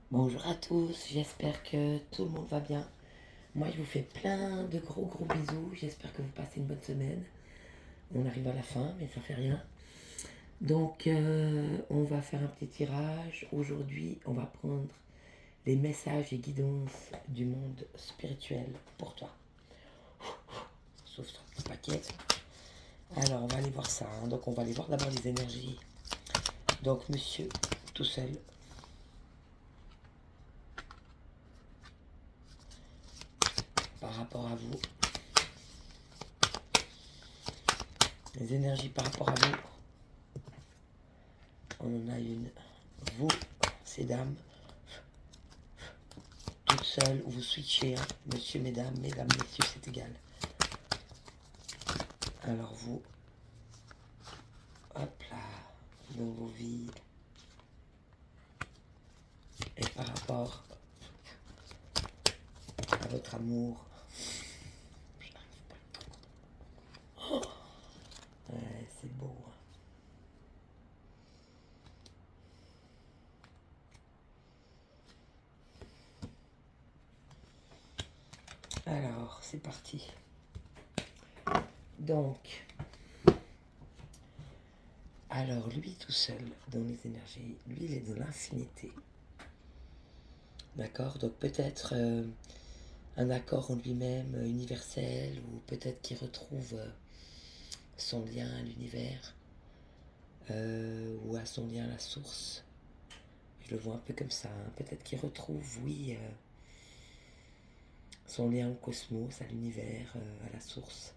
Bonjour à tous, j'espère que tout le monde va bien. Moi, je vous fais plein de gros bisous. J'espère que vous passez une bonne semaine. On arrive à la fin, mais ça fait rien. Donc, on va faire un petit tirage. Aujourd'hui, on va prendre les messages et guidances du monde spirituel pour toi. Sauf sur le paquet. Alors, on va aller voir ça. Donc, on va aller voir d'abord les énergies. Donc, monsieur, tout seul. Par rapport à vous. Les énergies par rapport à vous. On en a une. Vous, ces dames, toute seule, ou vous switchez, hein. Monsieur, mesdames, messieurs, c'est égal. Alors vous, hop là, dans vos vies, et par rapport à votre amour, ouais, c'est beau. Alors, c'est parti. Donc, alors lui tout seul, dans les énergies, lui il est dans l'infinité. D'accord. Donc peut-être un accord en lui-même universel, ou peut-être qu'il retrouve son lien à l'univers, ou à son lien à la source. Je le vois un peu comme ça, hein. Peut-être qu'il retrouve, oui, son lien au cosmos, à l'univers, à la source,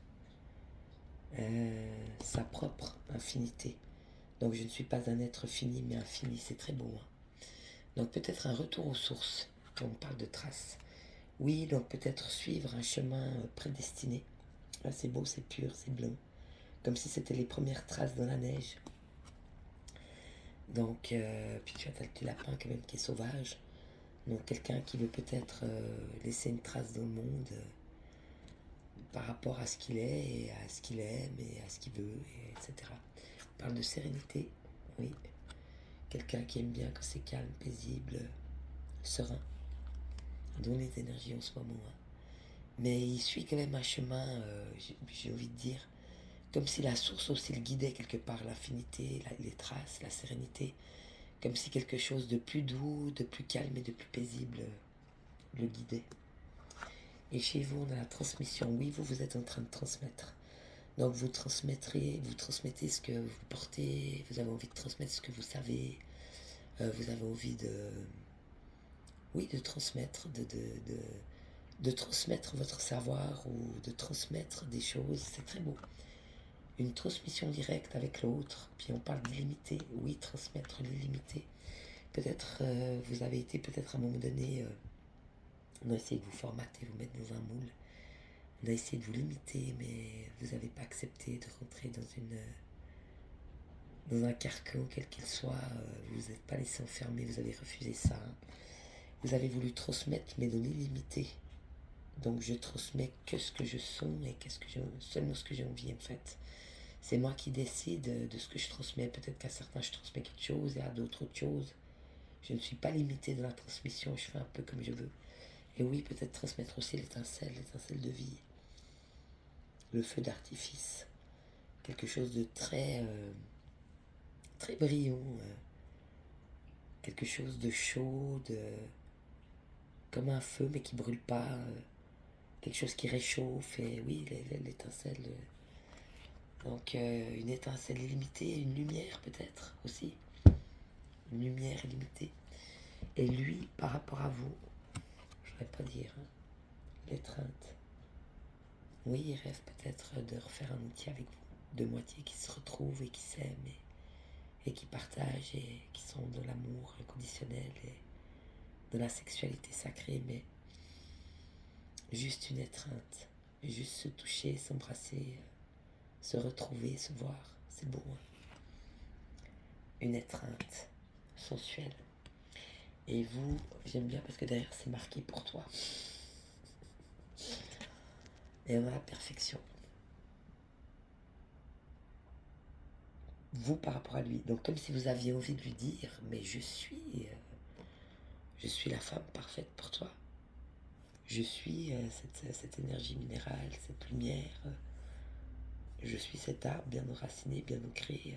sa propre infinité. Donc je ne suis pas un être fini, mais infini, c'est très beau, hein. Donc peut-être un retour aux sources, quand on parle de traces. Oui, donc peut-être suivre un chemin prédestiné. Là c'est beau, c'est pur, c'est blanc. Comme si c'était les premières traces dans la neige. Donc, puis tu as le petit lapin quand même qui est sauvage. Donc quelqu'un qui veut peut-être laisser une trace dans le monde, par rapport à ce qu'il est et à ce qu'il aime et à ce qu'il veut, etc. On parle de sérénité, oui. Quelqu'un qui aime bien que c'est calme, paisible, serein, dont les énergies en ce moment, hein. Mais il suit quand même un chemin, j'ai envie de dire, comme si la source aussi le guidait quelque part, l'infinité, les traces, la sérénité, comme si quelque chose de plus doux, de plus calme et de plus paisible le guidait. Et chez vous, on a la transmission. Oui, vous êtes en train de transmettre. Donc vous transmettez ce que vous portez, vous avez envie de transmettre ce que vous savez, vous avez envie oui, de transmettre, de transmettre votre savoir, ou de transmettre des choses, c'est très beau. Une transmission directe avec l'autre, puis on parle d'illimité, oui, transmettre l'illimité. Peut-être vous avez été peut-être à un moment donné, on a essayé de vous formater, vous mettre dans un moule, on a essayé de vous limiter, mais vous n'avez pas accepté de rentrer dans un carcan quel qu'il soit, vous n'êtes pas laissé enfermer, vous avez refusé ça. Vous avez voulu transmettre, mais dans l'illimité. Donc je transmets que ce que je sens et seulement ce que j'ai envie, en fait. C'est moi qui décide de ce que je transmets. Peut-être qu'à certains je transmets quelque chose et à d'autres autre chose. Je ne suis pas limité dans la transmission, je fais un peu comme je veux. Et oui, peut-être transmettre aussi l'étincelle de vie, le feu d'artifice, quelque chose de très brillant, quelque chose de chaud, comme un feu mais qui brûle pas, quelque chose qui réchauffe, et oui, l'étincelle. Donc une étincelle illimitée, une lumière peut-être aussi, une lumière illimitée. Et lui, par rapport à vous, je ne vais pas dire, hein, l'étreinte. Oui, il rêve peut-être de refaire un outil avec vous, deux moitiés qui se retrouvent et qui s'aiment, et qui partagent, et qui sont dans l'amour inconditionnel et de la sexualité sacrée, mais juste une étreinte, juste se toucher, s'embrasser, se retrouver, se voir, c'est beau, hein. Une étreinte sensuelle. Et vous, j'aime bien parce que derrière c'est marqué pour toi. Et on a la perfection. Vous par rapport à lui. Donc comme si vous aviez envie de lui dire, mais je suis la femme parfaite pour toi. Je suis cette énergie minérale, cette lumière. Je suis cet arbre bien enraciné, bien ancré.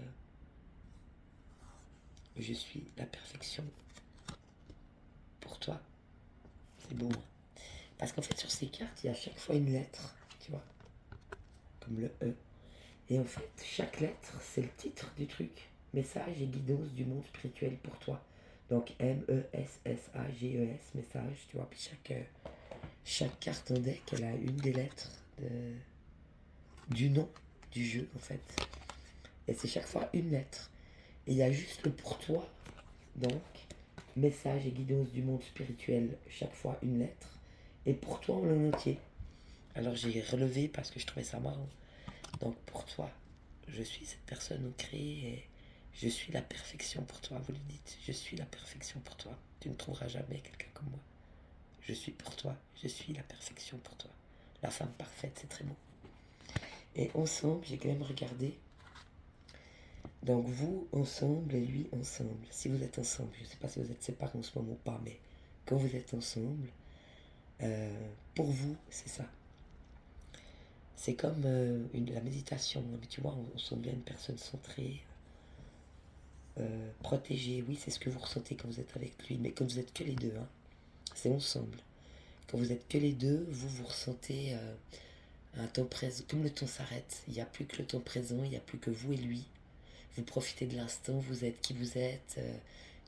Je suis la perfection pour toi. C'est beau, hein? Parce qu'en fait, sur ces cartes, il y a à chaque fois une lettre, tu vois, comme le E. Et en fait, chaque lettre, c'est le titre du truc. Message et guidance du monde spirituel pour toi. Donc M-E-S-S-A-G-E-S, message, tu vois. Puis chaque carte en deck, elle a une des lettres du nom du jeu, en fait. Et c'est chaque fois une lettre. Et il y a juste le pour toi, donc, message et guidance du monde spirituel, chaque fois une lettre. Et pour toi en entier. Alors j'ai relevé parce que je trouvais ça marrant. Donc pour toi, je suis cette personne ancrée et je suis la perfection pour toi. Vous lui dites, je suis la perfection pour toi. Tu ne trouveras jamais quelqu'un comme moi. Je suis pour toi, je suis la perfection pour toi. La femme parfaite, c'est très beau. Et ensemble, j'ai quand même regardé. Donc vous ensemble et lui ensemble. Si vous êtes ensemble, je ne sais pas si vous êtes séparés en ce moment ou pas, mais quand vous êtes ensemble, pour vous, c'est ça. C'est comme la méditation. Mais tu vois, on sent bien une personne centrée, protégée. Oui, c'est ce que vous ressentez quand vous êtes avec lui. Mais quand vous êtes que les deux, hein, c'est ensemble. Quand vous êtes que les deux, vous ressentez un temps présent. Comme le temps s'arrête, il n'y a plus que le temps présent, il n'y a plus que vous et lui. Vous profitez de l'instant, vous êtes qui vous êtes.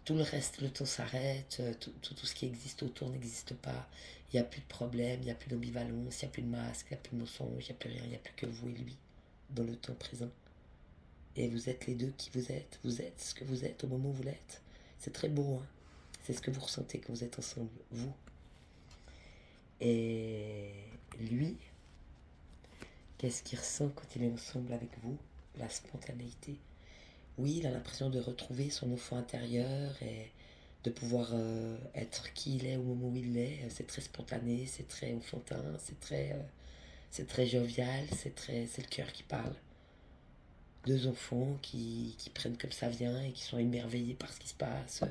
Tout le reste, le temps s'arrête. Tout ce qui existe autour n'existe pas. Il n'y a plus de problème, il n'y a plus d'ambivalence, il n'y a plus de masque, il n'y a plus de mensonge, il n'y a plus rien, il n'y a plus que vous et lui dans le temps présent. Et vous êtes les deux qui vous êtes. Vous êtes ce que vous êtes au moment où vous l'êtes. C'est très beau, hein. C'est ce que vous ressentez quand vous êtes ensemble, vous. Et lui, qu'est-ce qu'il ressent quand il est ensemble avec vous? La spontanéité. Oui, il a l'impression de retrouver son enfant intérieur et de pouvoir être qui il est au moment où il est. C'est très spontané, c'est très enfantin, c'est très jovial, c'est le cœur qui parle. Deux enfants qui prennent comme ça vient et qui sont émerveillés par ce qui se passe.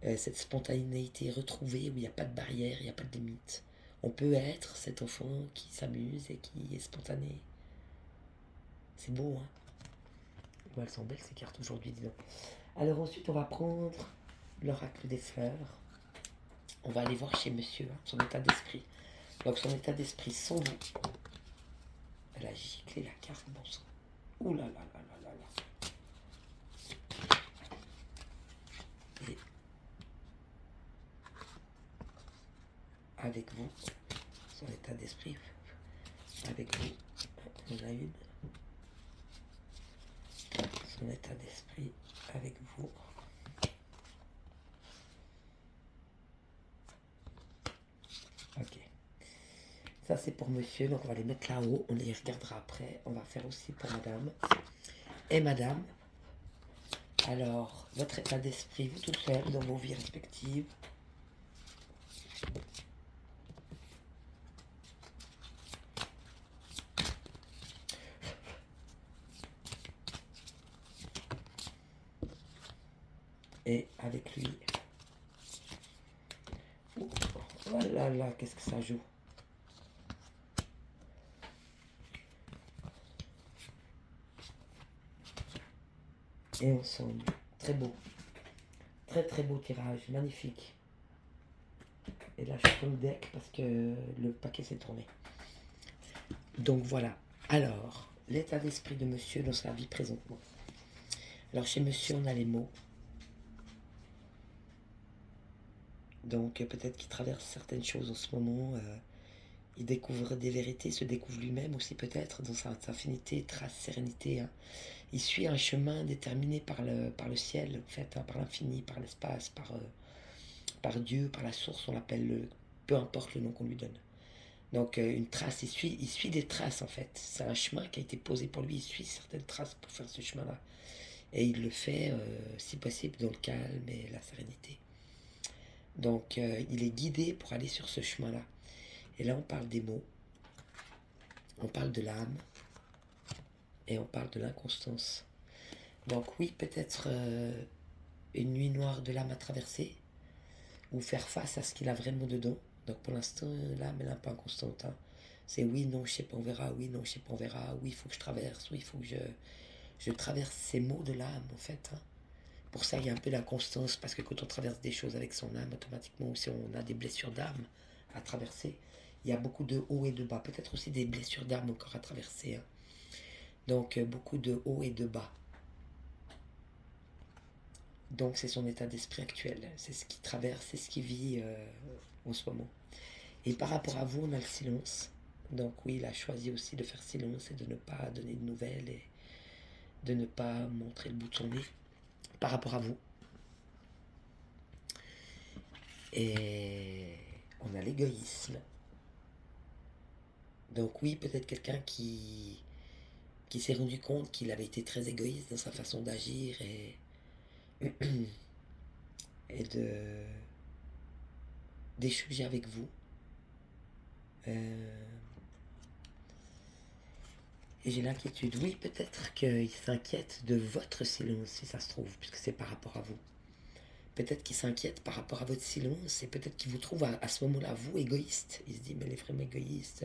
Cette spontanéité retrouvée où il n'y a pas de barrière, il n'y a pas de limite. On peut être cet enfant qui s'amuse et qui est spontané. C'est beau, hein? Bon, elles sont belles ces cartes aujourd'hui, dis donc. Alors ensuite, on va prendre l'oracle des fleurs. On va aller voir chez monsieur, hein, son état d'esprit. Donc son état d'esprit sans vous. Elle a giclé la carte, bon sang. Ouh là là là là là là. Et avec vous, son état d'esprit, avec vous, on a une. Son état d'esprit avec vous. Ok. Ça c'est pour monsieur, donc on va les mettre là-haut, on les regardera après. On va faire aussi pour madame. Et madame, alors, votre état d'esprit, vous toutes seules, dans vos vies respectives. Et avec lui. Oh là là, qu'est-ce que ça joue. Et ensemble. Très beau. Très très beau tirage, magnifique. Et là je prends le deck parce que le paquet s'est tourné. Donc voilà. Alors, l'état d'esprit de monsieur dans sa vie présentement. Alors chez monsieur on a les mots. Donc peut-être qu'il traverse certaines choses en ce moment. Il découvre des vérités, se découvre lui-même aussi peut-être dans sa infinité, trace, sérénité. Hein. Il suit un chemin déterminé par le ciel, en fait, hein, par l'infini, par l'espace, par Dieu, par la source, on l'appelle, peu importe le nom qu'on lui donne. Donc une trace, il suit des traces en fait. C'est un chemin qui a été posé pour lui, il suit certaines traces pour faire ce chemin-là. Et il le fait, si possible, dans le calme et la sérénité. Donc il est guidé pour aller sur ce chemin-là. Et là on parle des mots, on parle de l'âme, et on parle de l'inconstance. Donc oui, peut-être une nuit noire de l'âme à traverser, ou faire face à ce qu'il a vraiment dedans. Donc pour l'instant, l'âme, elle est un peu inconstante. Hein. C'est oui, non, je sais pas, on verra, oui, non, je sais pas, on verra, oui, il faut que je traverse, oui, il faut que je traverse ces mots de l'âme, en fait. Hein. Pour ça, il y a un peu d'inconstance, parce que quand on traverse des choses avec son âme, automatiquement, ou si on a des blessures d'âme à traverser, il y a beaucoup de hauts et de bas. Peut-être aussi des blessures d'âme encore à traverser. Hein. Donc, beaucoup de hauts et de bas. Donc, c'est son état d'esprit actuel. C'est ce qu'il traverse, c'est ce qu'il vit en ce moment. Et par rapport à vous, on a le silence. Donc, oui, il a choisi aussi de faire silence et de ne pas donner de nouvelles et de ne pas montrer le bout de son nez par rapport à vous. Et on a l'égoïsme. Donc oui, peut-être quelqu'un qui s'est rendu compte qu'il avait été très égoïste dans sa façon d'agir et d'échanger avec vous. Et j'ai l'inquiétude, oui, peut-être qu'il s'inquiète de votre silence, si ça se trouve, puisque c'est par rapport à vous. Peut-être qu'il s'inquiète par rapport à votre silence, et peut-être qu'il vous trouve à ce moment-là, vous, égoïste. Il se dit, mais elle est vraiment égoïste.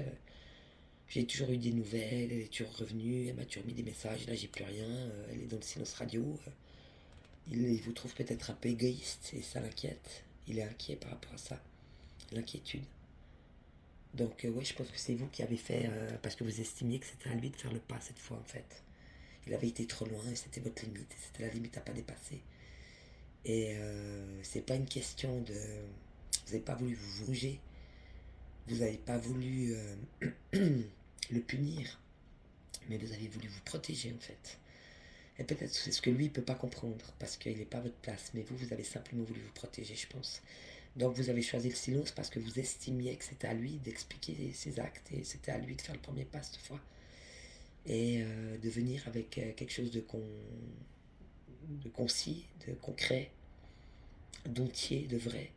J'ai toujours eu des nouvelles, elle est toujours revenue, elle m'a toujours mis des messages, là j'ai plus rien, elle est dans le silence radio. Il vous trouve peut-être un peu égoïste, et ça l'inquiète. Il est inquiet par rapport à ça, l'inquiétude. Donc ouais, je pense que c'est vous qui avez fait, parce que vous estimiez que c'était à lui de faire le pas cette fois en fait. Il avait été trop loin et c'était votre limite, et c'était la limite à pas dépasser. Et c'est pas une question de... Vous n'avez pas voulu vous venger, vous n'avez pas voulu le punir, mais vous avez voulu vous protéger en fait. Et peut-être c'est ce que lui ne peut pas comprendre, parce qu'il n'est pas à votre place, mais vous avez simplement voulu vous protéger, je pense. Donc vous avez choisi le silence parce que vous estimiez que c'était à lui d'expliquer ses actes, et c'était à lui de faire le premier pas cette fois. Et de venir avec quelque chose de concis, de concret, d'entier, de vrai.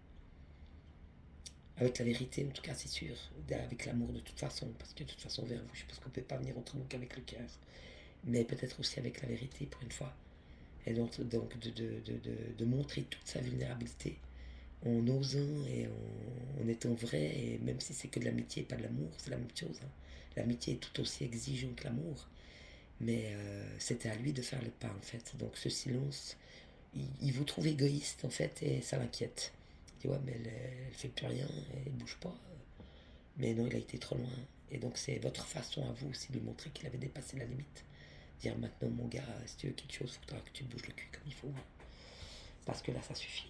Avec la vérité, en tout cas, c'est sûr. Avec l'amour de toute façon, parce que de toute façon, vers vous, je pense qu'on ne peut pas venir entre nous qu'avec le cœur. Mais peut-être aussi avec la vérité, pour une fois. Et donc de montrer toute sa vulnérabilité en osant et en étant vrai, et même si c'est que de l'amitié et pas de l'amour, c'est la même chose. Hein. L'amitié est tout aussi exigeante que l'amour. Mais c'était à lui de faire le pas, en fait. Donc ce silence, il vous trouve égoïste, en fait, et ça l'inquiète. Il dit, ouais, mais elle fait plus rien, elle bouge pas. Mais non, il a été trop loin. Et donc c'est votre façon à vous aussi de lui montrer qu'il avait dépassé la limite. Dire maintenant, mon gars, si tu veux quelque chose, il faudra que tu te bouges le cul comme il faut. Parce que là, ça suffit.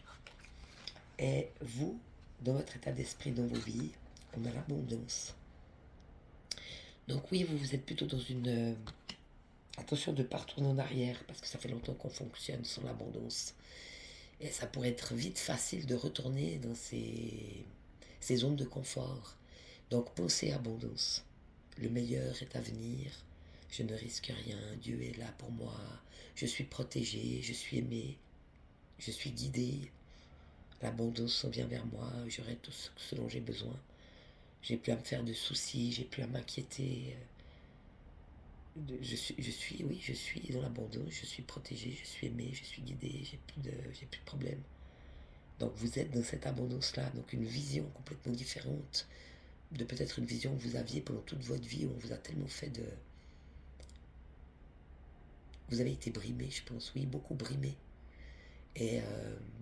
Et vous, dans votre état d'esprit, dans vos vies, on a l'abondance. Donc oui, vous êtes plutôt dans une... attention de ne pas retourner en arrière, parce que ça fait longtemps qu'on fonctionne sans l'abondance. Et ça pourrait être vite facile de retourner dans ces zones de confort. Donc pensez abondance. Le meilleur est à venir. Je ne risque rien. Dieu est là pour moi. Je suis protégé. Je suis aimé. Je suis guidé. L'abondance vient vers moi. J'aurai tout ce dont j'ai besoin. J'ai plus à me faire de soucis. J'ai plus à m'inquiéter. Je suis dans l'abondance. Je suis protégé. Je suis aimé. Je suis guidé. J'ai plus de problème. Donc vous êtes dans cette abondance-là. Donc une vision complètement différente de peut-être une vision que vous aviez pendant toute votre vie, où on vous a tellement fait de... Vous avez été brimé, je pense, oui, beaucoup brimé. Et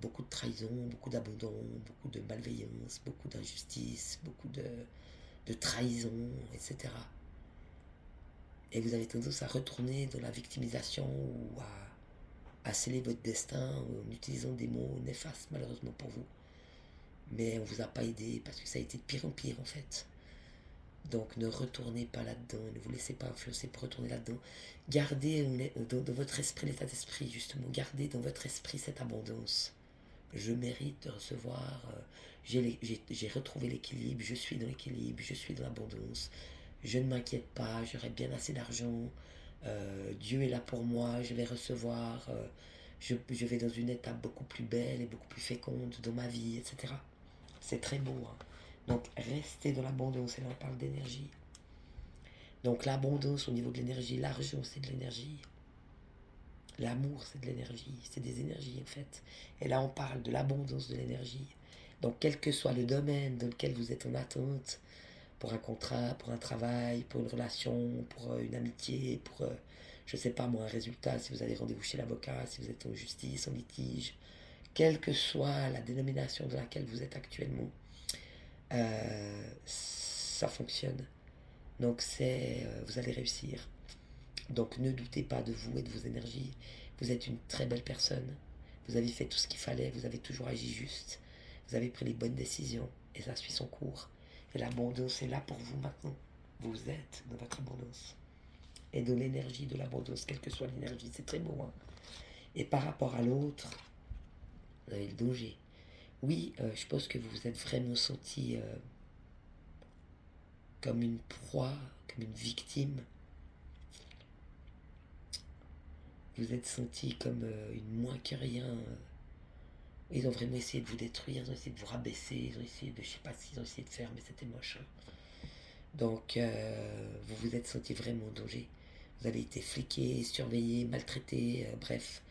beaucoup de trahison, beaucoup d'abandon, beaucoup de malveillance, beaucoup d'injustice, beaucoup de trahison, etc. Et vous avez tendance à retourner dans la victimisation ou à sceller votre destin en utilisant des mots néfastes, malheureusement pour vous. Mais on ne vous a pas aidé parce que ça a été de pire en pire, en fait. Donc ne retournez pas là-dedans, ne vous laissez pas influencer pour retourner là-dedans. Gardez dans votre esprit l'état d'esprit, justement. Gardez dans votre esprit cette abondance. Je mérite de recevoir, j'ai retrouvé l'équilibre, je suis dans l'équilibre, je suis dans l'abondance. Je ne m'inquiète pas, j'aurai bien assez d'argent. Dieu est là pour moi, je vais recevoir. Je vais dans une étape beaucoup plus belle et beaucoup plus féconde dans ma vie, etc. C'est très beau, hein. Donc, restez dans l'abondance, et là on parle d'énergie. Donc, l'abondance au niveau de l'énergie, l'argent c'est de l'énergie. L'amour c'est de l'énergie, c'est des énergies en fait. Et là on parle de l'abondance de l'énergie. Donc quel que soit le domaine dans lequel vous êtes en attente, pour un contrat, pour un travail, pour une relation, pour une amitié, pour, je sais pas moi, un résultat, si vous avez rendez-vous chez l'avocat, si vous êtes en justice, en litige, quelle que soit la dénomination dans laquelle vous êtes actuellement, ça fonctionne. Donc vous allez réussir. Donc ne doutez pas de vous et de vos énergies. Vous êtes une très belle personne. Vous avez fait tout ce qu'il fallait, vous avez toujours agi juste. Vous avez pris les bonnes décisions et ça suit son cours. Et l'abondance est là pour vous maintenant. Vous êtes dans votre abondance. Et de l'énergie de l'abondance, quelle que soit l'énergie, c'est très beau. Hein. Et par rapport à l'autre, vous avez le danger. Oui, je pense que vous vous êtes vraiment senti comme une proie, comme une victime. Vous êtes senti comme une moins que rien. Ils ont vraiment essayé de vous détruire, ils ont essayé de vous rabaisser, ils ont essayé de, je sais pas ce qu'ils ont essayé de faire, mais c'était moche. Hein. Donc, vous vous êtes senti vraiment en danger. Vous avez été fliqué, surveillé, maltraité, bref,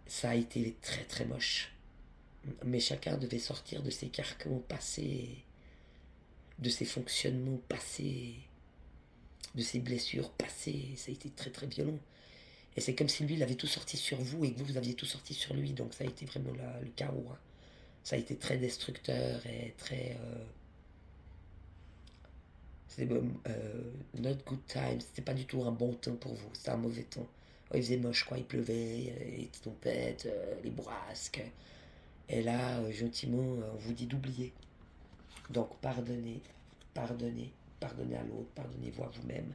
ça a été très très moche. Mais chacun devait sortir de ses carcans passés, de ses fonctionnements passés, de ses blessures passées. Ça a été très très violent. Et c'est comme si lui, il avait tout sorti sur vous et que vous aviez tout sorti sur lui. Donc ça a été vraiment le chaos. Hein. Ça a été très destructeur et très... c'était not good time. C'était pas du tout un bon temps pour vous. C'était un mauvais temps. Oh, il faisait moche, quoi. Il pleuvait, les tempêtes, les bourrasques. Et là, gentiment, on vous dit d'oublier. Donc pardonnez, pardonnez, pardonnez à l'autre, pardonnez-vous à vous-même.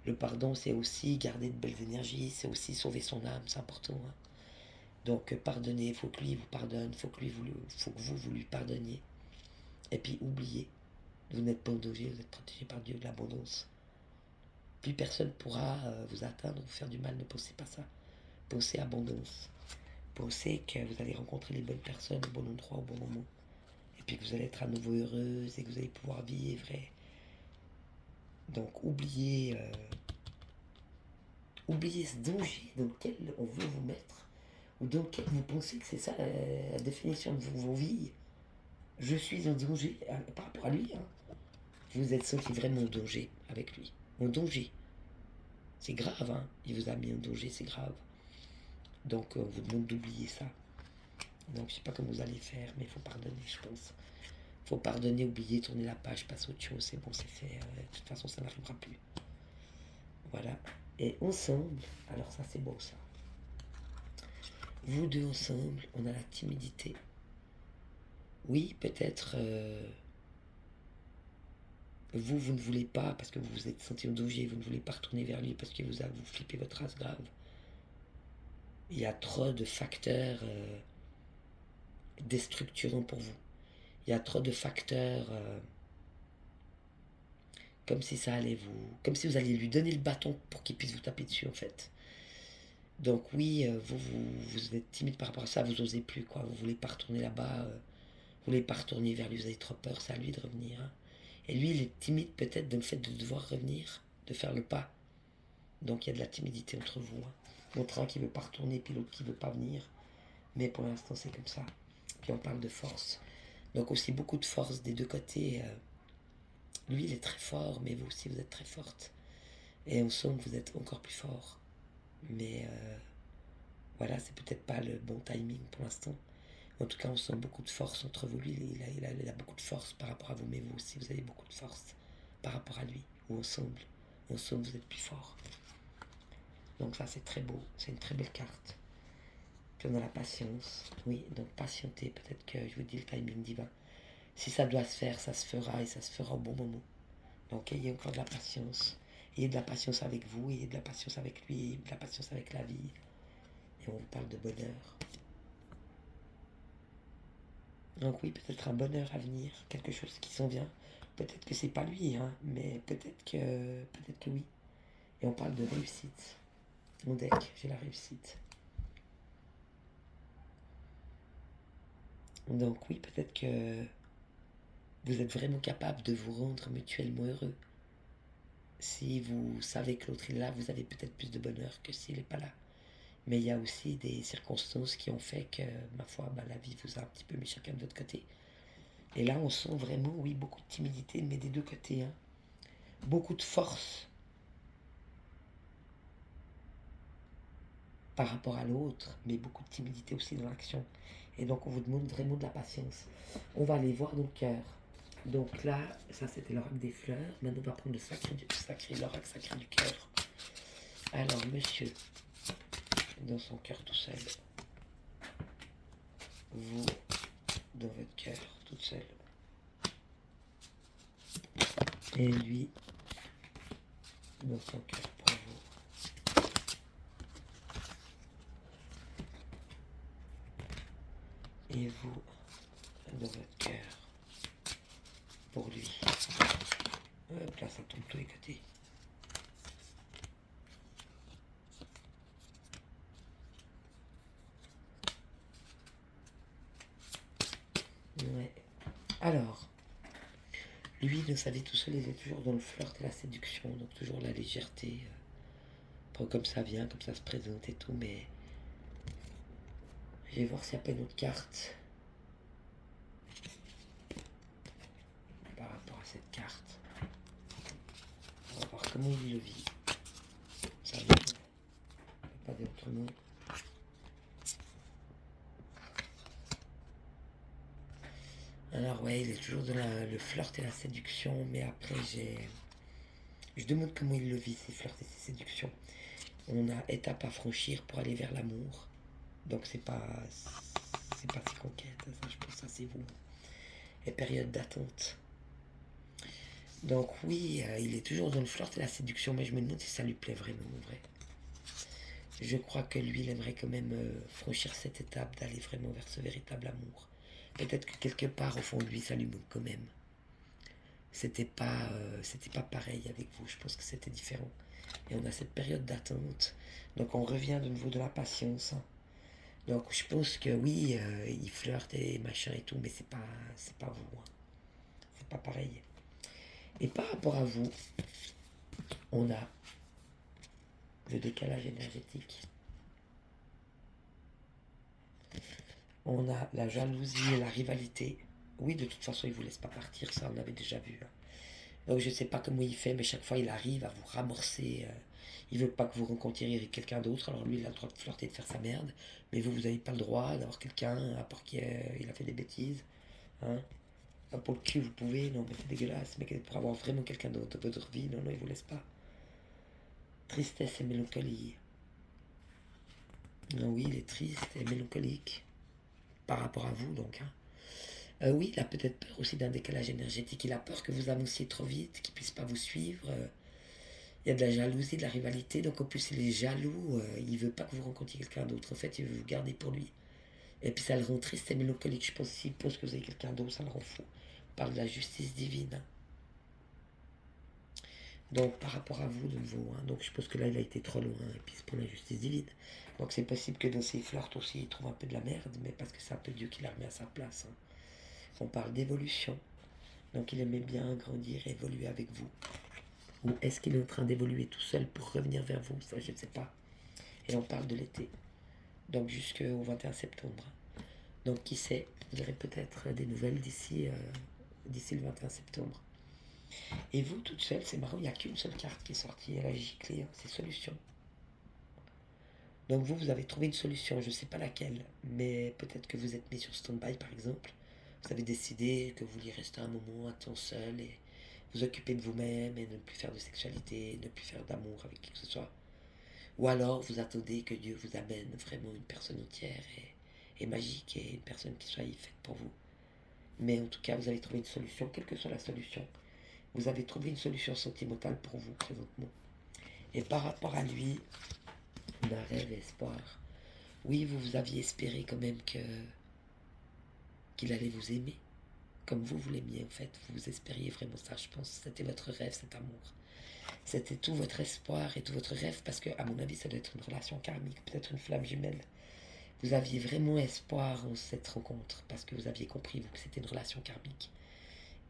Le pardon, c'est aussi garder de belles énergies, c'est aussi sauver son âme, c'est important. Hein. Donc pardonnez, il faut que lui vous pardonne, faut que vous lui pardonniez. Et puis oubliez, vous n'êtes pas en danger, vous êtes protégé par Dieu de l'abondance. Plus personne pourra vous atteindre, vous faire du mal, ne pensez pas ça. Pensez abondance. Pensez que vous allez rencontrer les bonnes personnes au bon endroit, au bon moment. Et puis que vous allez être à nouveau heureuse et que vous allez pouvoir vivre. Donc oubliez ce danger dans lequel on veut vous mettre, ou dans lequel vous pensez que c'est ça la définition de vos vies. Je suis en danger par rapport à lui. Hein. Vous vous êtes senti vraiment en danger avec lui. En danger. C'est grave, hein. Il vous a mis en danger, c'est grave. Donc on vous demande d'oublier ça. Donc je sais pas comment vous allez faire, mais il faut pardonner, je pense. Il faut pardonner, oublier, tourner la page, passer à autre chose, c'est bon, c'est fait. De toute façon, ça n'arrivera plus. Voilà. Et ensemble, alors ça c'est beau ça. Vous deux ensemble, on a la timidité. Oui, peut-être vous ne voulez pas parce que vous vous êtes senti en danger, vous ne voulez pas retourner vers lui parce que vous flippez votre race grave. Il y a trop de facteurs déstructurants pour vous. Il y a trop de facteurs comme si ça allait comme si vous alliez lui donner le bâton pour qu'il puisse vous taper dessus en fait. Donc oui, vous êtes timide par rapport à ça, vous n'osez plus quoi, vous voulez pas retourner là-bas, vous voulez pas retourner vers lui, vous avez trop peur, c'est à lui de revenir. Hein. Et lui, il est timide peut-être dans le fait de devoir revenir, de faire le pas. Donc il y a de la timidité entre vous. Hein. L'autre un qui veut pas retourner, puis l'autre qui veut pas venir. Mais pour l'instant, c'est comme ça. Puis on parle de force. Donc aussi beaucoup de force des deux côtés. Lui, il est très fort, mais vous aussi, vous êtes très forte. Et ensemble, vous êtes encore plus fort. Mais voilà, c'est peut-être pas le bon timing pour l'instant. En tout cas, on sent beaucoup de force entre vous. Lui, il a beaucoup de force par rapport à vous, mais vous aussi, vous avez beaucoup de force par rapport à lui. Ou ensemble. Ensemble, vous êtes plus fort. Donc ça, c'est très beau. C'est une très belle carte. Puis on a la patience. Oui, donc patientez. Peut-être que je vous dis le timing divin. Si ça doit se faire, ça se fera et ça se fera au bon moment. Donc ayez encore de la patience. Ayez de la patience avec vous, ayez de la patience avec lui, ayez de la patience avec la vie. Et on parle de bonheur. Donc oui, peut-être un bonheur à venir, quelque chose qui s'en vient. Peut-être que c'est pas lui, hein, mais peut-être que oui. Et on parle de réussite. Mon deck, j'ai la réussite. Donc oui, peut-être que vous êtes vraiment capable de vous rendre mutuellement heureux. Si vous savez que l'autre est là, vous avez peut-être plus de bonheur que s'il n'est pas là. Mais il y a aussi des circonstances qui ont fait que, ma foi, la vie vous a un petit peu mis chacun de votre côté. Et là, on sent vraiment, oui, beaucoup de timidité, mais des deux côtés. Hein. Beaucoup de force par rapport à l'autre, mais beaucoup de timidité aussi dans l'action. Et donc, on vous demande vraiment de la patience. On va aller voir dans le cœur. Donc là, ça c'était l'oracle des fleurs. Maintenant, on va prendre l'oracle sacré du cœur. Alors, monsieur, dans son cœur tout seul, vous, dans votre cœur toute seule, et lui, dans son cœur pour vous. Et vous, dans votre cœur pour lui. Hop là, ça tombe tous les côtés. Ouais. Alors, lui, vous savez, tout seul, il est toujours dans le flirt et la séduction, donc toujours la légèreté. Pas comme ça vient, comme ça se présente et tout, mais je vais voir s'il n'y a pas une autre carte par rapport à cette carte. On va voir comment il le vit. Ça va, pas dire autrement. Alors ouais, il est toujours dans le flirt et la séduction, mais après je demande comment il le vit, ces flirts et ces séductions. On a étape à franchir pour aller vers l'amour. Donc c'est pas si concret, ça je pense que ça c'est vous. Et période d'attente. Donc oui, il est toujours dans le flirt et la séduction, mais je me demande si ça lui plaît vraiment en vrai. Je crois que lui, il aimerait quand même franchir cette étape, d'aller vraiment vers ce véritable amour. Peut-être que quelque part au fond de lui, ça lui manque quand même. C'était pas pareil avec vous, je pense que c'était différent. Et on a cette période d'attente, donc on revient de nouveau de la patience. Hein. Donc je pense que oui, il flirte et machin et tout, mais c'est pas vous. Hein. C'est pas pareil. Et par rapport à vous, on a le décalage énergétique. On a la jalousie et la rivalité. Oui, de toute façon, il ne vous laisse pas partir, ça, on l'avait déjà vu. Hein. Donc, je ne sais pas comment il fait, mais chaque fois, il arrive à vous ramorcer. Il ne veut pas que vous rencontriez quelqu'un d'autre. Alors, lui, il a le droit de flirter, de faire sa merde. Mais vous n'avez pas le droit d'avoir quelqu'un, à part qu'il a fait des bêtises. Hein. Pour le cul, vous pouvez, non, mais c'est dégueulasse. Mais pour avoir vraiment quelqu'un d'autre dans votre vie, non, non, il ne vous laisse pas. Tristesse et mélancolie. Non, oui, il est triste et mélancolique. Par rapport à vous, donc. Hein. Oui, il a peut-être peur aussi d'un décalage énergétique. Il a peur que vous avanciez trop vite, qu'il ne puisse pas vous suivre. Il y a de la jalousie, de la rivalité. Donc, en plus, il est jaloux. Il ne veut pas que vous rencontriez quelqu'un d'autre. En fait, il veut vous garder pour lui. Et puis, ça le rend triste et mélancolique. Je pense s'il pense que vous avez quelqu'un d'autre, ça le rend fou. On parle de la justice divine. Hein. Donc, par rapport à vous, de nouveau. Hein. Donc, je pense que là, il a été trop loin. Et puis, c'est pour la justice divine. Donc, c'est possible que dans ses flirts aussi, il trouve un peu de la merde. Mais parce que c'est un peu Dieu qui l'a remis à sa place. Hein. On parle d'évolution. Donc il aimait bien grandir et évoluer avec vous. Ou est-ce qu'il est en train d'évoluer tout seul pour revenir vers vous? Ça, je ne sais pas. Et on parle de l'été. Donc jusqu'au 21 septembre. Donc qui sait, vous aurez peut-être des nouvelles d'ici le 21 septembre. Et vous, toute seule, c'est marrant, il n'y a qu'une seule carte qui est sortie. Elle a giclé, hein, c'est solution. Donc vous avez trouvé une solution. Je ne sais pas laquelle. Mais peut-être que vous êtes mis sur stand-by, par exemple. Vous avez décidé que vous vouliez rester un moment, un temps seul et vous occuper de vous-même et ne plus faire de sexualité, ne plus faire d'amour avec qui que ce soit. Ou alors vous attendez que Dieu vous amène vraiment une personne entière et magique et une personne qui soit faite pour vous. Mais en tout cas, vous avez trouvé une solution, quelle que soit la solution. Vous avez trouvé une solution sentimentale pour vous présentement. Et par rapport à lui, on a rêve et espoir. Oui, vous aviez espéré quand même qu'il allait vous aimer. Comme vous l'aimiez en fait, vous espériez vraiment ça, je pense. C'était votre rêve, cet amour. C'était tout votre espoir et tout votre rêve, parce que, à mon avis, ça doit être une relation karmique, peut-être une flamme jumelle. Vous aviez vraiment espoir en cette rencontre, parce que vous aviez compris, vous, que c'était une relation karmique.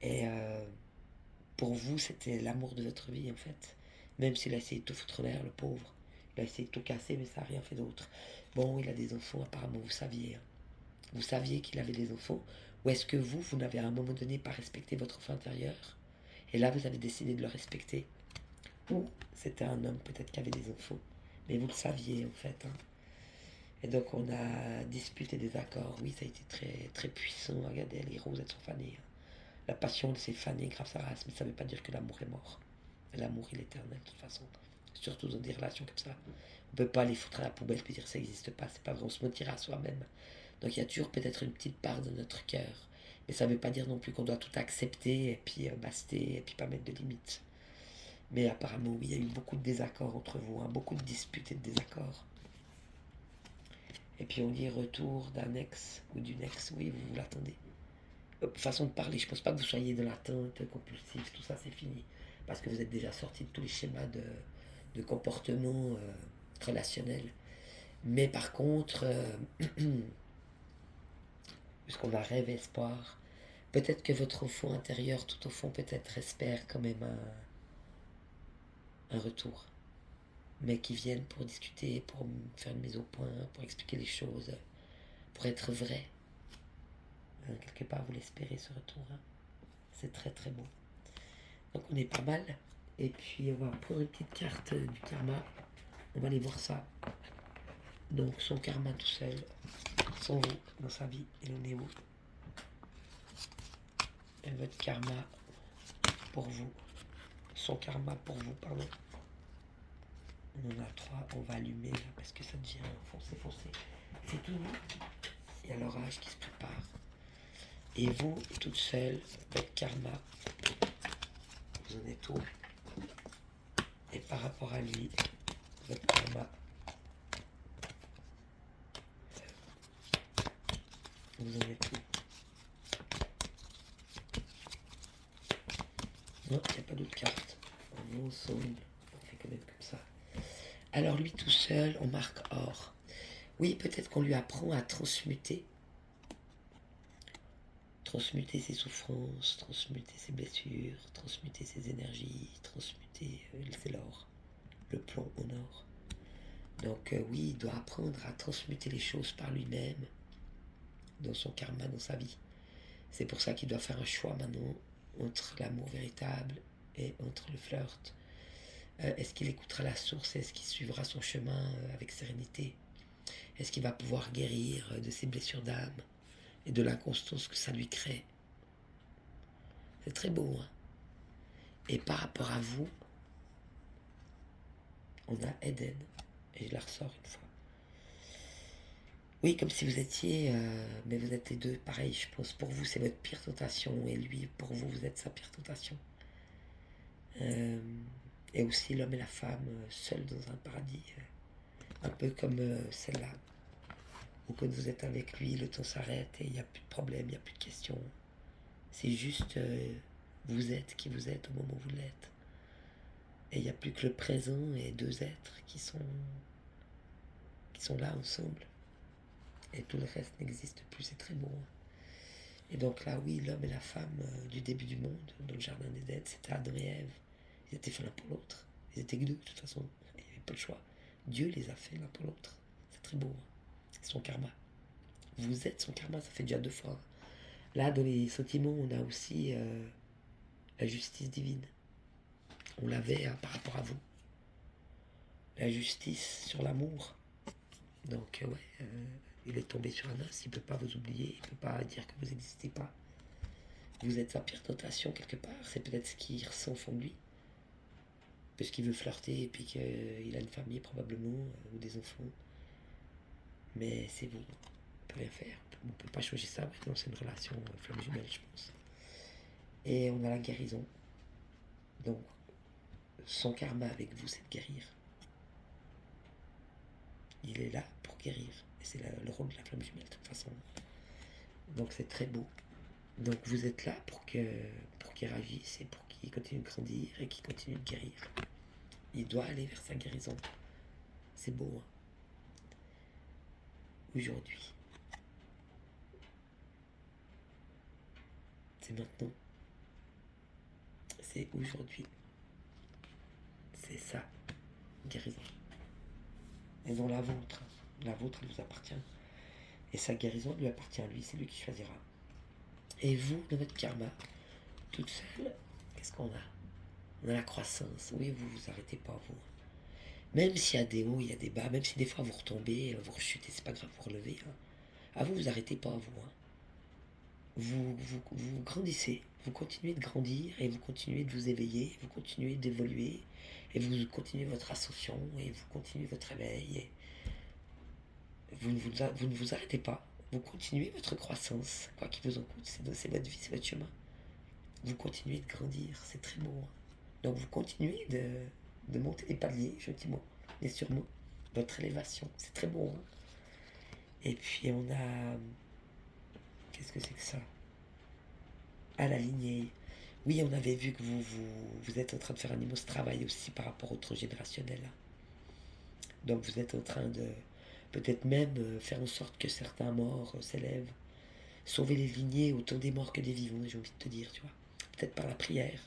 Et pour vous, c'était l'amour de votre vie, en fait. Même s'il a essayé de tout foutre en l'air, le pauvre. Il a essayé de tout casser, mais ça n'a rien fait d'autre. Bon, il a des enfants, apparemment, vous saviez. Hein. Vous saviez qu'il avait des enfants, Ou est-ce que vous n'avez à un moment donné pas respecté votre enfant intérieur et là vous avez décidé de le respecter? Ou c'était un homme peut-être qui avait des enfants, mais vous le saviez en fait. Hein. Et donc on a disputé des accords. Oui, ça a été très, très puissant. Regardez, les roses, elles sont fanées. Hein. La passion, elle s'est fanée grâce à race, mais ça ne veut pas dire que l'amour est mort. L'amour, il est éternel de toute façon. Surtout dans des relations comme ça. On ne peut pas les foutre à la poubelle et dire que ça n'existe pas. C'est pas vrai, on se mentira à soi-même. Donc il y a toujours peut-être une petite part de notre cœur. Mais ça ne veut pas dire non plus qu'on doit tout accepter et puis baster et puis pas mettre de limites. Mais apparemment, oui, il y a eu beaucoup de désaccords entre vous, hein, beaucoup de disputes et de désaccords. Et puis on dit retour d'un ex ou d'une ex, oui, vous l'attendez. Façon de parler, je ne pense pas que vous soyez dans l'attente compulsive, tout ça c'est fini. Parce que vous êtes déjà sorti de tous les schémas de comportement relationnel. Mais par contre, puisqu'on a rêve, espoir, peut-être que votre enfant intérieur, tout au fond, peut-être espère quand même un retour. Mais qui viennent pour discuter, pour faire une mise au point, pour expliquer les choses, pour être vrai. Hein, quelque part, vous l'espérez ce retour. Hein. C'est très très beau. Donc on est pas mal. Et puis on va prendre une petite carte du karma. On va aller voir ça. Donc son karma tout seul, sans vous, dans sa vie, il en est où? Et votre karma pour vous. Son karma pour vous, pardon. On en a 3, on va allumer là parce que ça devient foncé. C'est tout nous. Il y a l'orage qui se prépare. Et vous, toute seule, votre karma, vous en êtes où? Et par rapport à lui, votre karma, vous en êtes où? Non, il n'y a pas d'autre carte. On est ensemble, on fait quand même comme ça. Alors lui tout seul, on marque or. Oui, peut-être qu'on lui apprend à transmuter. Transmuter ses souffrances, transmuter ses blessures, transmuter ses énergies, transmuter, c'est l'or, le plomb en or. Donc oui, il doit apprendre à transmuter les choses par lui-même, dans son karma, dans sa vie. C'est pour ça qu'il doit faire un choix maintenant entre l'amour véritable et entre le flirt. Est-ce qu'il écoutera la source? Est-ce qu'il suivra son chemin avec sérénité? Est-ce qu'il va pouvoir guérir de ses blessures d'âme et de l'inconstance que ça lui crée? C'est très beau, hein? Et par rapport à vous, on a Eden, et je la ressors une fois. Oui, comme si vous étiez, mais vous êtes les deux, pareil, je pense. Pour vous, c'est votre pire tentation, et lui, pour vous, vous êtes sa pire tentation. Et aussi l'homme et la femme, seuls dans un paradis, un peu comme celle-là. Ou quand vous êtes avec lui, le temps s'arrête et il n'y a plus de problème, il n'y a plus de questions. C'est juste, vous êtes qui vous êtes au moment où vous l'êtes. Et il n'y a plus que le présent et deux êtres qui sont là ensemble. Et tout le reste n'existe plus, c'est très beau. Et donc là, oui, l'homme et la femme du début du monde, dans le jardin d'Éden, c'était Adam et Ève. Ils étaient faits l'un pour l'autre. Ils étaient que deux, de toute façon. Il n'y avait pas le choix. Dieu les a fait l'un pour l'autre. C'est très beau. C'est son karma. Vous êtes son karma, ça fait déjà 2 fois. Là, dans les sentiments, on a aussi la justice divine. On l'avait par rapport à vous. La justice sur l'amour. Donc, ouais, il est tombé sur un os, il ne peut pas vous oublier, il ne peut pas dire que vous n'existez pas. Vous êtes sa pire tentation quelque part, c'est peut-être ce qu'il ressent au fond de lui. Puisqu'il veut flirter et puis qu'il a une famille probablement, ou des enfants. Mais c'est vous, on ne peut rien faire. On ne peut pas changer ça, maintenant c'est une relation flamme jumelle, je pense. Et on a la guérison. Donc, son karma avec vous, c'est de guérir. Il est là pour guérir. Et c'est le rôle de la flamme jumelle, de toute façon. Donc, c'est très beau. Donc, vous êtes là pour qu'il réagisse et pour qu'il continue de grandir et qu'il continue de guérir. Il doit aller vers sa guérison. C'est beau, hein? Aujourd'hui. C'est maintenant. C'est aujourd'hui. C'est ça, guérison. Et dans la vôtre elle vous appartient. Et sa guérison lui appartient à lui, c'est lui qui choisira. Et vous, dans votre karma, toute seule, qu'est-ce qu'on a? On a la croissance. Oui, vous vous arrêtez pas, vous. Même s'il y a des hauts, il y a des bas, même si des fois vous retombez, vous rechutez, c'est pas grave, vous relevez. Hein. Ah, vous vous arrêtez pas, vous. Hein. Vous grandissez, vous continuez de grandir et vous continuez de vous éveiller, vous continuez d'évoluer et vous continuez votre ascension et vous continuez votre éveil. Et vous ne vous arrêtez pas, vous continuez votre croissance, quoi qu'il vous en coûte, c'est votre vie, c'est votre chemin. Vous continuez de grandir, c'est très beau. Hein. Donc vous continuez de monter les paliers, gentiment, mais sûrement, votre élévation, c'est très beau. Hein. Et puis on a... Qu'est-ce que c'est que ça? À la lignée. Oui, on avait vu que vous êtes en train de faire un immense travail aussi par rapport au transgénérationnel. Donc vous êtes en train de peut-être même faire en sorte que certains morts s'élèvent, sauver les lignées autant des morts que des vivants, j'ai envie de te dire, tu vois. Peut-être par la prière.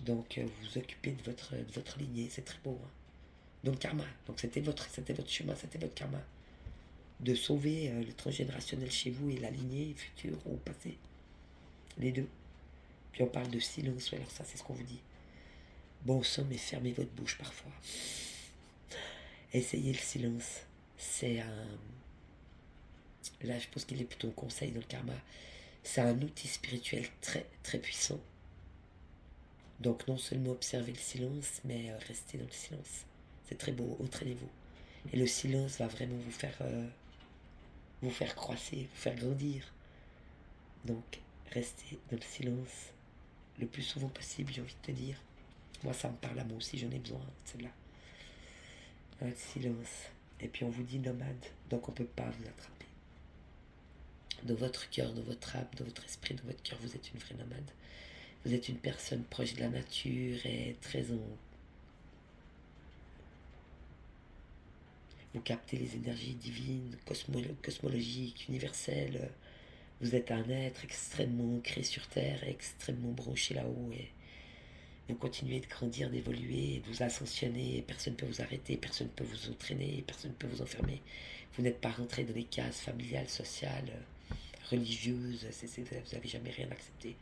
Donc vous vous occupez de votre lignée, c'est très beau. Hein. Donc karma, donc c'était votre chemin, c'était votre karma. De sauver le transgénérationnel chez vous et la lignée future ou passée. Les deux. Puis on parle de silence, alors ça c'est ce qu'on vous dit. Bon sang, mais fermez votre bouche parfois. Essayez le silence. C'est un... Là je pense qu'il est plutôt un conseil dans le karma. C'est un outil spirituel très très puissant. Donc non seulement observez le silence, mais restez dans le silence. C'est très beau, entraînez-vous. Et le silence va vraiment vous faire croisser, vous faire grandir. Donc restez dans le silence le plus souvent possible, j'ai envie de te dire. Moi ça me parle à moi aussi, j'en ai besoin, celle-là. Un silence. Et puis on vous dit nomade, donc on ne peut pas vous attraper. Dans votre cœur, dans votre âme, dans votre esprit, dans votre cœur, vous êtes une vraie nomade. Vous êtes une personne proche de la nature et très en... Vous captez les énergies divines, cosmologiques, universelles. Vous êtes un être extrêmement ancré sur Terre, extrêmement branché là-haut. Et vous continuez de grandir, d'évoluer, de vous ascensionner. Personne ne peut vous arrêter, personne ne peut vous entraîner, personne ne peut vous enfermer. Vous n'êtes pas rentré dans les cases familiales, sociales, religieuses. Vous n'avez jamais rien accepté.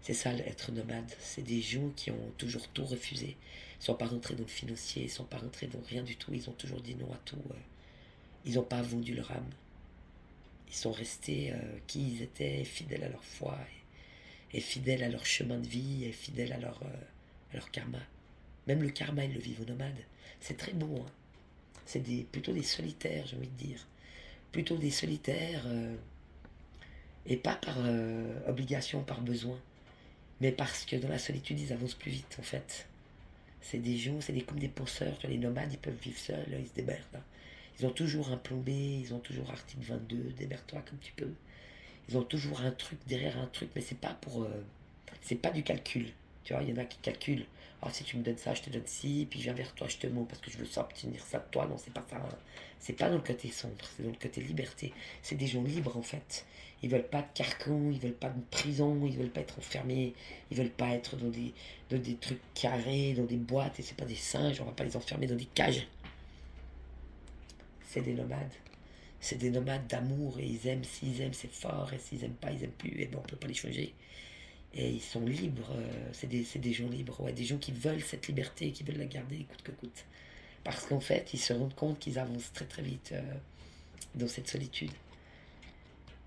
C'est ça être nomade. C'est des gens qui ont toujours tout refusé. Ils ne sont pas rentrés dans le financier, ils ne sont pas rentrés dans rien du tout. Ils ont toujours dit non à tout. Ils n'ont pas vendu leur âme. Ils sont restés qui ils étaient, fidèles à leur foi, et fidèles à leur chemin de vie, et fidèles à leur karma. Même le karma, ils le vivent aux nomades. C'est très beau. Hein. C'est plutôt des solitaires, j'ai envie de dire. Plutôt des solitaires, et pas par obligation, par besoin. Mais parce que dans la solitude, ils avancent plus vite, en fait. C'est des gens, comme des penseurs. Les nomades, ils peuvent vivre seuls, ils se démerdent. Hein. Ils ont toujours un plan B, ils ont toujours article 22, démerde-toi comme tu peux. Ils ont toujours un truc derrière un truc, mais c'est pas pour... c'est pas du calcul. Tu vois, il y en a qui calculent. Alors si tu me donnes ça, je te donne ci, puis je viens vers toi, je te mens parce que je veux ça, obtenir ça de toi. Non, c'est pas ça. Hein. C'est pas dans le côté sombre, c'est dans le côté liberté. C'est des gens libres en fait. Ils veulent pas de carcan, ils veulent pas de prison, ils veulent pas être enfermés, ils veulent pas être dans des trucs carrés, dans des boîtes, et c'est pas des singes, on va pas les enfermer dans des cages. C'est des nomades. C'est des nomades d'amour et ils aiment, s'ils aiment c'est fort et s'ils aiment pas ils aiment plus et bon on peut pas les changer. Et ils sont libres, c'est des gens libres, ouais, des gens qui veulent cette liberté, qui veulent la garder coûte que coûte. Parce qu'en fait ils se rendent compte qu'ils avancent très très vite dans cette solitude.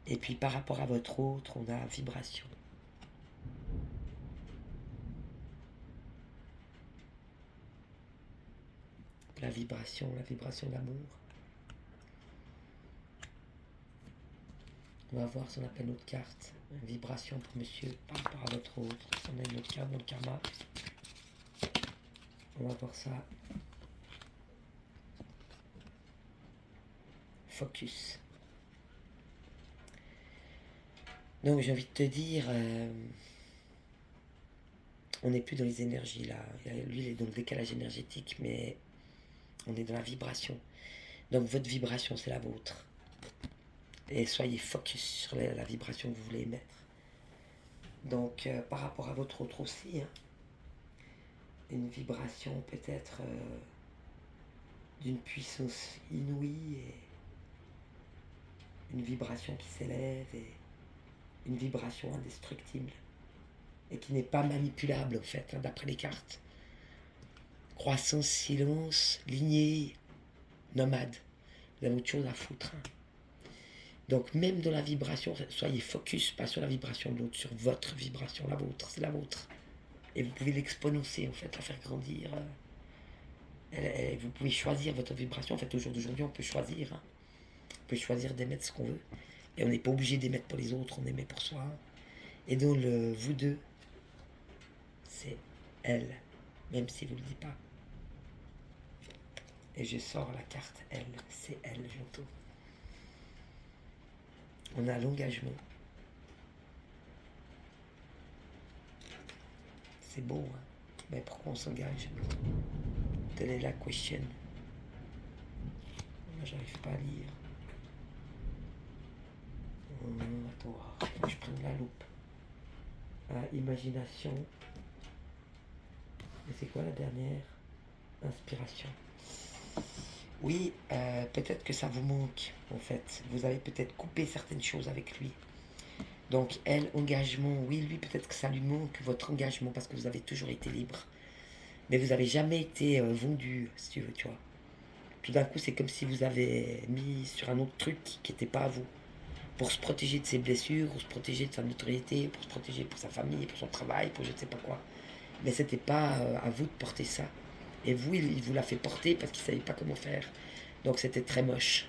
Et puis par rapport à votre autre, on a vibration. La vibration d'amour. On va voir si on appelle notre carte. Une vibration pour monsieur par rapport à votre autre. Si on a une autre carte dans le karma. On va voir ça. Focus. Donc j'ai envie de te dire, on n'est plus dans les énergies là. Lui il est dans le décalage énergétique, mais on est dans la vibration. Donc votre vibration c'est la vôtre. Et soyez focus sur la vibration que vous voulez émettre. Donc par rapport à votre autre aussi, hein, une vibration peut-être d'une puissance inouïe et une vibration qui s'élève et une vibration indestructible et qui n'est pas manipulable en fait, hein, d'après les cartes. Croissance, silence, lignée, nomade. Vous avez autre chose à foutre. Hein. Donc même dans la vibration, soyez focus, pas sur la vibration de l'autre, sur votre vibration, la vôtre, c'est la vôtre. Et vous pouvez l'exponencer en fait, la faire grandir. Vous pouvez choisir votre vibration. En fait, au jour d'aujourd'hui, on peut choisir. Hein. On peut choisir d'émettre ce qu'on veut. Et on n'est pas obligé d'émettre pour les autres, on émet pour soi. Et donc, le vous deux, c'est elle, même si vous ne le dites pas. Et je sors la carte elle, c'est elle, j'entends. On a l'engagement. C'est beau, hein. Mais pourquoi on s'engage? Telle est la question. Moi, j'arrive pas à lire. Attends, faut que je prenne la loupe. Imagination. Et c'est quoi la dernière? Inspiration. Oui, peut-être que ça vous manque, en fait. Vous avez peut-être coupé certaines choses avec lui. Donc, elle, engagement, oui, lui, peut-être que ça lui manque, votre engagement, parce que vous avez toujours été libre. Mais vous n'avez jamais été vendu, si tu veux, tu vois. Tout d'un coup, c'est comme si vous avez mis sur un autre truc qui n'était pas à vous. Pour se protéger de ses blessures, pour se protéger de sa notoriété, pour se protéger pour sa famille, pour son travail, pour je ne sais pas quoi. Mais c'était pas à vous de porter ça. Et vous, il vous l'a fait porter parce qu'il ne savait pas comment faire. Donc c'était très moche.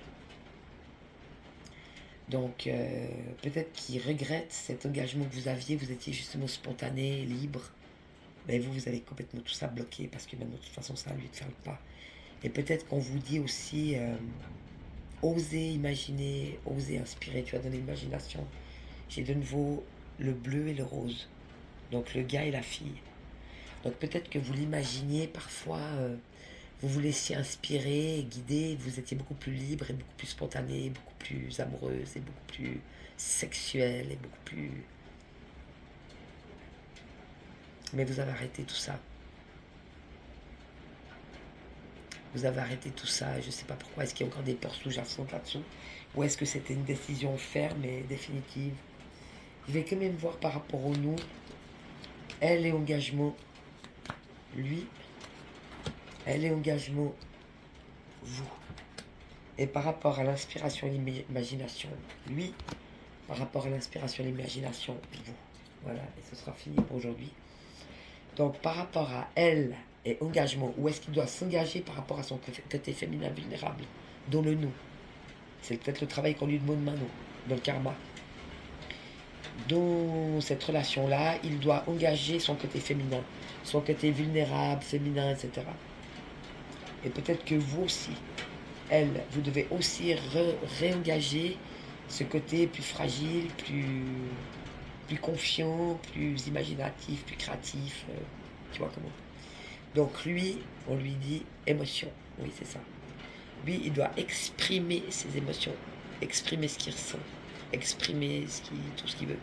Donc peut-être qu'il regrette cet engagement que vous aviez. Vous étiez justement spontané, libre. Mais vous avez complètement tout ça bloqué parce que maintenant, de toute façon, c'est à lui de faire le pas. Et peut-être qu'on vous dit aussi, osez imaginer, osez inspirer. Tu as donné l'imagination. J'ai de nouveau le bleu et le rose. Donc le gars et la fille. Donc peut-être que vous l'imaginiez parfois, vous vous laissiez inspirer, guider, vous étiez beaucoup plus libre et beaucoup plus spontané, beaucoup plus amoureuse et beaucoup plus sexuelle et beaucoup plus... Mais vous avez arrêté tout ça. Vous avez arrêté tout ça, je ne sais pas pourquoi. Est-ce qu'il y a encore des peurs sous-jacentes là-dessous? Ou est-ce que c'était une décision ferme et définitive? Je vais quand même voir par rapport au nous. Elle est engagement. Lui, elle est engagement. Vous. Et par rapport à l'inspiration et l'imagination, lui, par rapport à l'inspiration et l'imagination, vous. Voilà, et ce sera fini pour aujourd'hui. Donc par rapport à elle et engagement, où est-ce qu'il doit s'engager par rapport à son côté féminin vulnérable, dont le nous. C'est peut-être le travail qu'on lui demande maintenant, dans le karma. Dans cette relation-là, il doit engager son côté féminin, son côté vulnérable, féminin, etc. Et peut-être que vous aussi, elle, vous devez aussi réengager ce côté plus fragile, plus confiant, plus imaginatif, plus créatif. Tu vois comment? Donc lui, on lui dit émotion. Oui, c'est ça. Lui, il doit exprimer ses émotions, exprimer ce qu'il ressent, exprimer tout ce qu'il veut.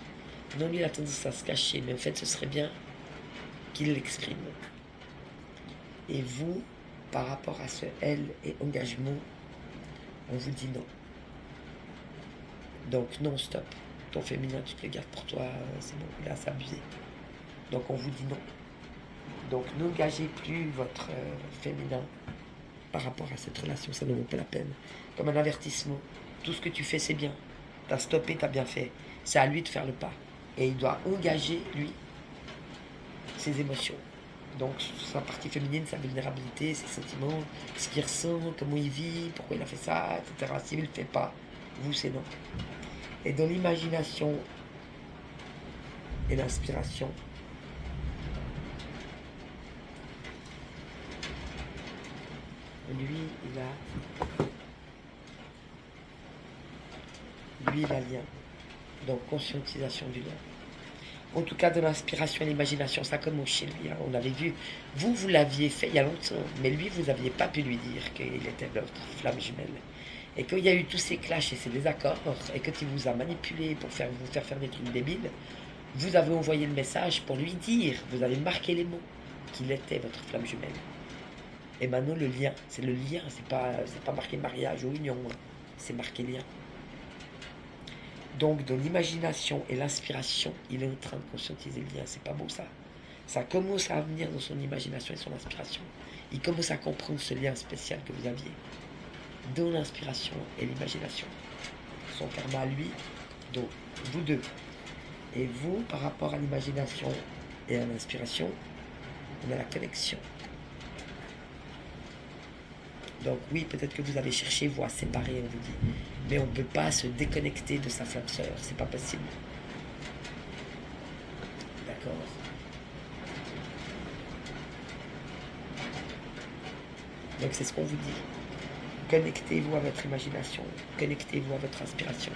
Non, lui, il a tendance à se cacher, mais en fait, ce serait bien qu'il l'exprime. Et vous, par rapport à ce elle et engagement, on vous dit non. Donc non, stop. Ton féminin, tu te le gardes pour toi, c'est bon, il a s'abusé. Donc on vous dit non. Donc n'engagez plus votre féminin par rapport à cette relation, ça ne vaut pas la peine. Comme un avertissement, tout ce que tu fais, c'est bien. T'as stoppé, t'as bien fait. C'est à lui de faire le pas. Et il doit engager, lui, ses émotions. Donc sa partie féminine, sa vulnérabilité, ses sentiments, ce qu'il ressent, comment il vit, pourquoi il a fait ça, etc. S'il ne le fait pas, vous, c'est non. Et dans l'imagination et l'inspiration, lui, il a lien. Donc conscientisation du lien. En tout cas, de l'inspiration et l'imagination, ça commence chez lui. Hein. On avait vu, vous l'aviez fait il y a longtemps, mais lui, vous n'aviez pas pu lui dire qu'il était votre flamme jumelle. Et qu'il y a eu tous ces clashs et ces désaccords, et que tu vous a manipulé pour vous faire faire des trucs débiles, vous avez envoyé le message pour lui dire, vous avez marqué les mots, qu'il était votre flamme jumelle. Et maintenant, le lien, c'est le lien, c'est pas marqué mariage ou union, hein. C'est marqué lien. Donc, de l'imagination et l'inspiration, il est en train de conscientiser le lien. C'est pas beau ça. Ça commence à venir dans son imagination et son inspiration. Il commence à comprendre ce lien spécial que vous aviez dans l'inspiration et l'imagination. Son karma à lui, donc vous deux. Et vous, par rapport à l'imagination et à l'inspiration, on a la connexion. Donc oui, peut-être que vous avez cherché voie séparée, on vous dit. Mais on ne peut pas se déconnecter de sa flamme sœur, c'est pas possible. D'accord? Donc c'est ce qu'on vous dit. Connectez-vous à votre imagination, connectez-vous à votre inspiration.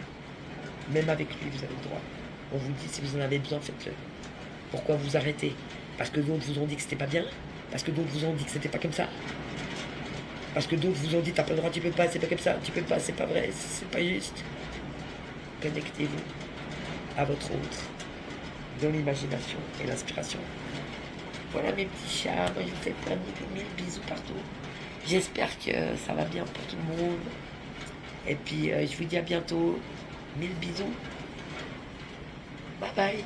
Même avec lui, vous avez le droit. On vous dit, si vous en avez besoin, faites-le. Pourquoi vous arrêtez? Parce que d'autres vous ont dit que c'était pas bien? Parce que d'autres vous ont dit que c'était pas comme ça? Parce que d'autres vous ont dit, t'as pas le droit, tu peux pas, c'est pas comme ça, tu peux pas, c'est pas vrai, c'est pas juste. Connectez-vous à votre autre, dans l'imagination et l'inspiration. Voilà mes petits chats, moi je vous fais plein de mille bisous partout. J'espère que ça va bien pour tout le monde. Et puis je vous dis à bientôt. Mille bisous. Bye bye.